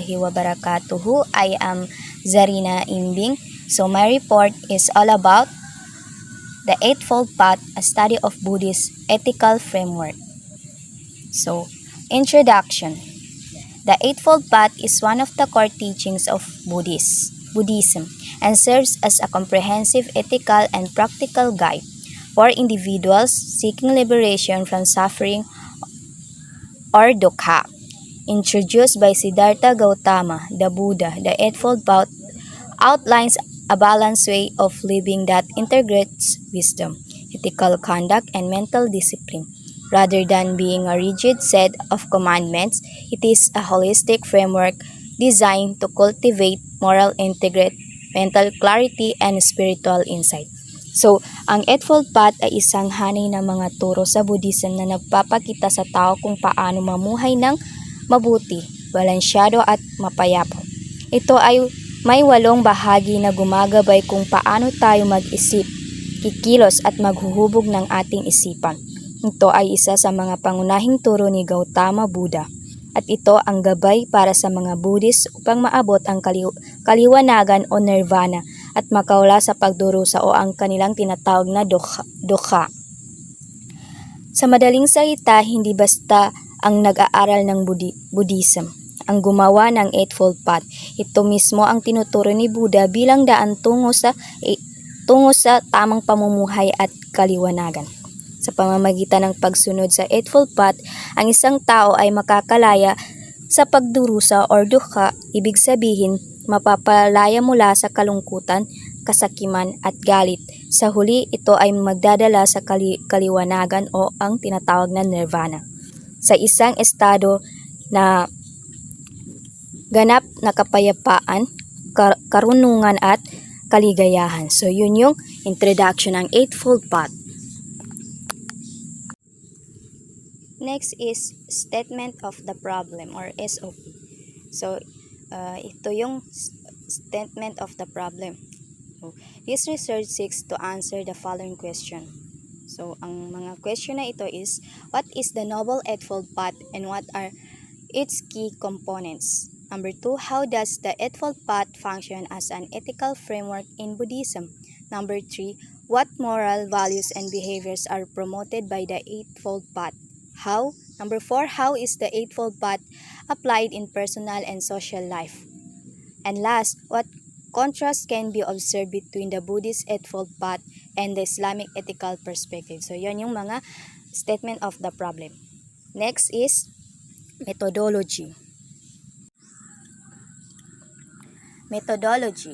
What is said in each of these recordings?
Wabarakatuh. I am Zarina Imbing. So my report is all about the Eightfold Path, a study of Buddhist ethical framework. So, introduction. The Eightfold Path is one of the core teachings of Buddhism and serves as a comprehensive ethical and practical guide for individuals seeking liberation from suffering or dukkha. Introduced by Siddhartha Gautama, the Buddha, the Eightfold Path outlines a balanced way of living that integrates wisdom, ethical conduct, and mental discipline. Rather than being a rigid set of commandments, it is a holistic framework designed to cultivate moral integrity, mental clarity, and spiritual insight. So, ang Eightfold Path ay isang hanay ng mga turo sa Buddhism na nagpapakita sa tao kung paano mamuhay ng mabuti, balansyado at mapayapa. Ito ay may 8 bahagi na gumagabay kung paano tayo mag-isip, kikilos at maghuhubog ng ating isipan. Ito ay isa sa mga pangunahing turo ni Gautama Buddha at ito ang gabay para sa mga Buddhist upang maabot ang kaliwanagan o nirvana at makawala sa pagdurusa o ang kanilang tinatawag na dukkha. Sa madaling salita, hindi basta ang nag-aaral ng Buddhism ang gumawa ng Eightfold Path. Ito mismo ang tinuturo ni Buddha bilang daan tungo sa tamang pamumuhay at kaliwanagan. Sa pamamagitan ng pagsunod sa Eightfold Path, ang isang tao ay makakalaya sa pagdurusa or dukkha, ibig sabihin, mapapalaya mula sa kalungkutan, kasakiman at galit. Sa huli, ito ay magdadala sa kaliwanagan o ang tinatawag na nirvana. Sa isang estado na ganap na kapayapaan, karunungan at kaligayahan. So yun yung introduction ng Eightfold Path. Next is Statement of the Problem or SOP. So ito yung Statement of the Problem. So, this research seeks to answer the following question. So ang mga question na ito is, what is the Noble Eightfold Path and what are its key components? Number 2, how does the Eightfold Path function as an ethical framework in Buddhism? Number 3, what moral values and behaviors are promoted by the Eightfold Path? How? Number 4, how is the Eightfold Path applied in personal and social life? And last, what contrast can be observed between the Buddhist Eightfold Path and the Islamic ethical perspective? So, yan yung mga statement of the problem. Next is methodology. Methodology.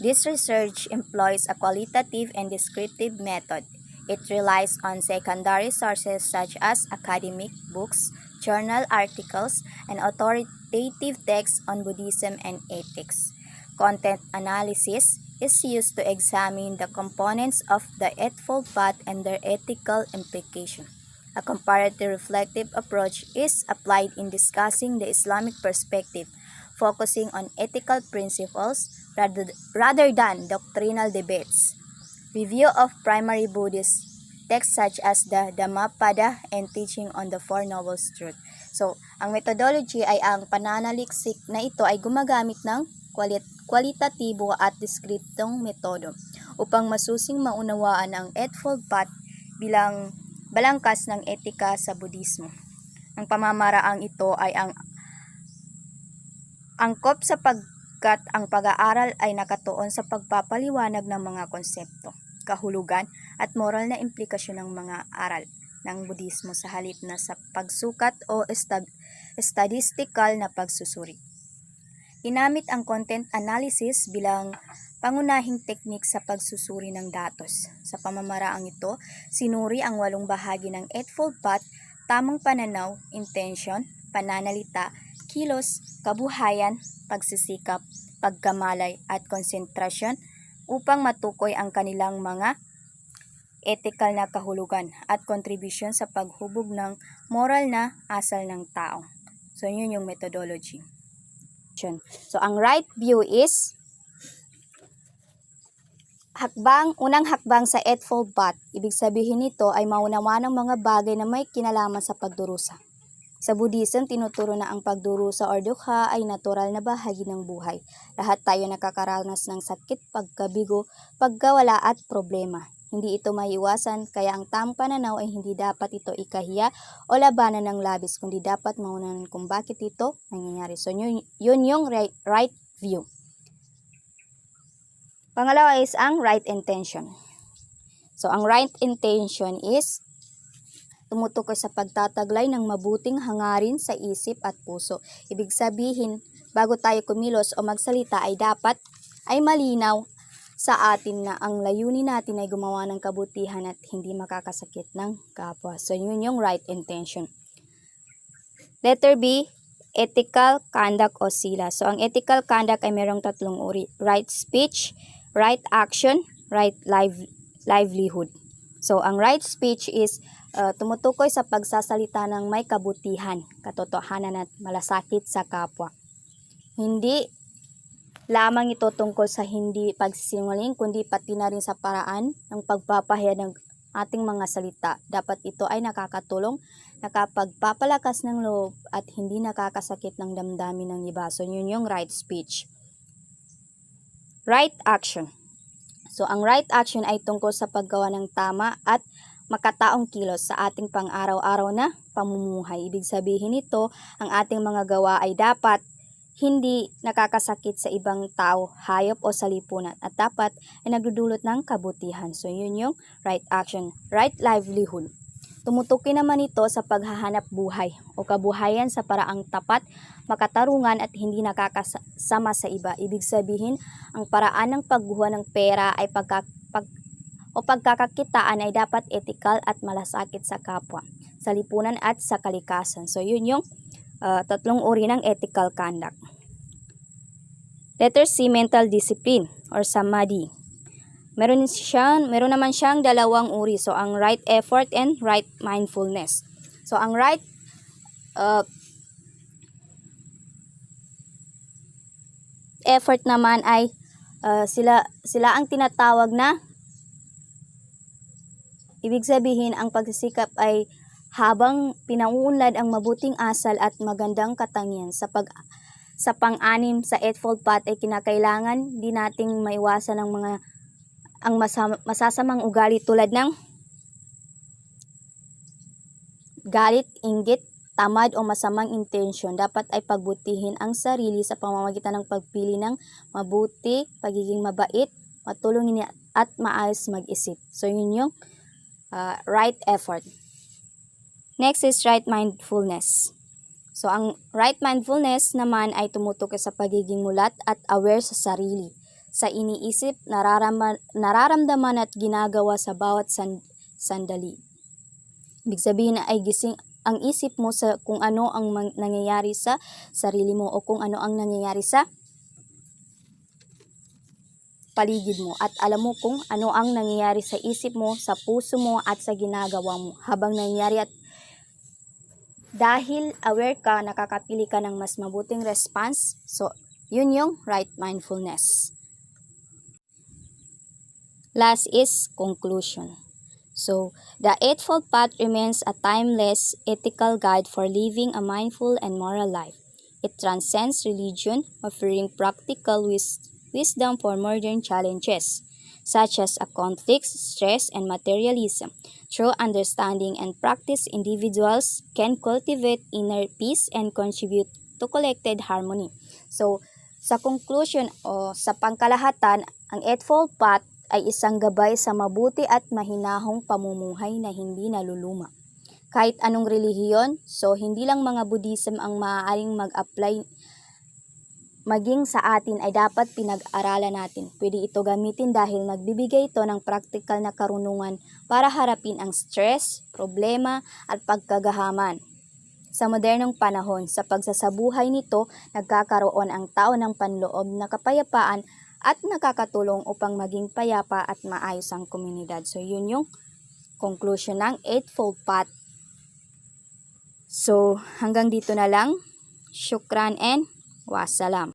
This research employs a qualitative and descriptive method. It relies on secondary sources such as academic books, journal articles, and authoritative texts on Buddhism and ethics. Content analysis is used to examine the components of the Eightfold Path and their ethical implication. A comparative reflective approach is applied in discussing the Islamic perspective, focusing on ethical principles rather than doctrinal debates. Review of primary Buddhist texts such as the Dhammapada and Teaching on the Four Noble Truths. So, ang methodology ay ang pananaliksik na ito ay gumagamit ng kwalitatibo at deskriptong metodo upang masusing maunawaan ang Eightfold Path bilang balangkas ng etika sa Budismo. Ang pamamaraang ito ay ang angkop sapagkat ang pag-aaral ay nakatuon sa pagpapaliwanag ng mga konsepto, kahulugan at moral na implikasyon ng mga aral ng Budismo sa halip na sa pagsukat o statistical na pagsusuri. Ginamit ang content analysis bilang pangunahing teknik sa pagsusuri ng datos. Sa pamamaraang ito, sinuri ang 8 bahagi ng Eightfold Path, tamang pananaw, intention, pananalita, kilos, kabuhayan, pagsisikap, pagkamalay at konsentrasyon upang matukoy ang kanilang mga ethical na kahulugan at kontribusyon sa paghubog ng moral na asal ng tao. So, yun yung methodology. So, ang right view is unang hakbang sa Eightfold Path. Ibig sabihin nito ay maunawa ng mga bagay na may kinalaman sa pagdurusa. Sa Buddhism, tinuturo na ang pagdurusa or dukha ay natural na bahagi ng buhay. Lahat tayo nakakaranas ng sakit, pagkabigo, pagkawala at problema. Hindi ito maiwasan, kaya ang tamang pananaw ay hindi dapat ito ikahiya o labanan ng labis, kundi dapat maunahan kung bakit ito nangyayari. So, yun yung right view. Pangalawa is ang right intention. So, ang right intention is tumutukoy sa pagtataglay ng mabuting hangarin sa isip at puso. Ibig sabihin, bago tayo kumilos o magsalita ay dapat ay malinaw sa atin na ang layunin natin ay gumawa ng kabutihan at hindi makakasakit ng kapwa. So, yun yung right intention. Letter B, ethical conduct o sila. So, ang ethical conduct ay mayroong tatlong uri. Right speech, right action, right livelihood. So, ang right speech is tumutukoy sa pagsasalita ng may kabutihan, katotohanan at malasakit sa kapwa. Hindi lamang ito tungkol sa hindi pagsisinungaling, kundi pati na rin sa paraan ng pagpapahayag ng ating mga salita. Dapat ito ay nakakatulong, nakapagpapalakas ng loob at hindi nakakasakit ng damdamin ng iba. So, yun yung right speech. Right action. So, ang right action ay tungkol sa paggawa ng tama at makataong kilos sa ating pang-araw-araw na pamumuhay. Ibig sabihin nito, ang ating mga gawa ay dapat hindi nakakasakit sa ibang tao, hayop o salipunan at dapat ay nagdudulot ng kabutihan. So, yun yung right action. Right livelihood. Tumutukoy naman ito sa paghahanap buhay o kabuhayan sa paraang tapat, makatarungan at hindi nakakasama sa iba. Ibig sabihin, ang paraan ng pagguha ng pera ay pagkakakitaan ay dapat ethical at malasakit sa kapwa, sa lipunan at sa kalikasan. So, yun yung tatlong uri ng ethical conduct. Letter C, mental discipline or samadhi. Meron naman siyang dalawang uri. So, ang right effort and right mindfulness. So, ang right effort naman ay sila ang tinatawag na, ibig sabihin, ang pagsisikap ay habang pinangunlad ang mabuting asal at magandang katangian sa pang-anim sa Eightfold Path ay kinakailangan din nating maiwasan ang masasamang ugali tulad ng galit, inggit, tamad o masamang intensyon. Dapat ay pagbutihin ang sarili sa pamamagitan ng pagpili ng mabuti, pagiging mabait, matulungin at maayos mag-isip. So, yun yung right effort. Next is right mindfulness. So, ang right mindfulness naman ay tumutukoy sa pagiging mulat at aware sa sarili, sa iniisip, nararamdaman at ginagawa sa bawat sandali. Ibig sabihin na ay gising ang isip mo sa kung ano ang nangyayari sa sarili mo o kung ano ang nangyayari sa paligid mo at alam mo kung ano ang nangyayari sa isip mo, sa puso mo at sa ginagawa mo habang nangyayari, at dahil aware ka, nakakapili ka ng mas mabuting response. So, yun yung right mindfulness. Last is conclusion. So, the Eightfold Path remains a timeless ethical guide for living a mindful and moral life. It transcends religion, offering practical wisdom for modern challenges, such as conflicts, stress, and materialism. Through understanding and practice, individuals can cultivate inner peace and contribute to collective harmony. So, sa conclusion o sa pangkalahatan, ang Eightfold Path ay isang gabay sa mabuti at mahinahong pamumuhay na hindi naluluma. Kahit anong relihiyon, so hindi lang mga Buddhism ang maaaring mag-apply, maging sa atin ay dapat pinag-aralan natin. Pwede ito gamitin dahil nagbibigay ito ng practical na karunungan para harapin ang stress, problema at pagkagahaman. Sa modernong panahon, sa pagsasabuhay nito, nagkakaroon ang tao ng panloob na kapayapaan at nakakatulong upang maging payapa at maayos ang komunidad. So, yun yung conclusion ng Eightfold Path. So, hanggang dito na lang. Shukran and wassalam.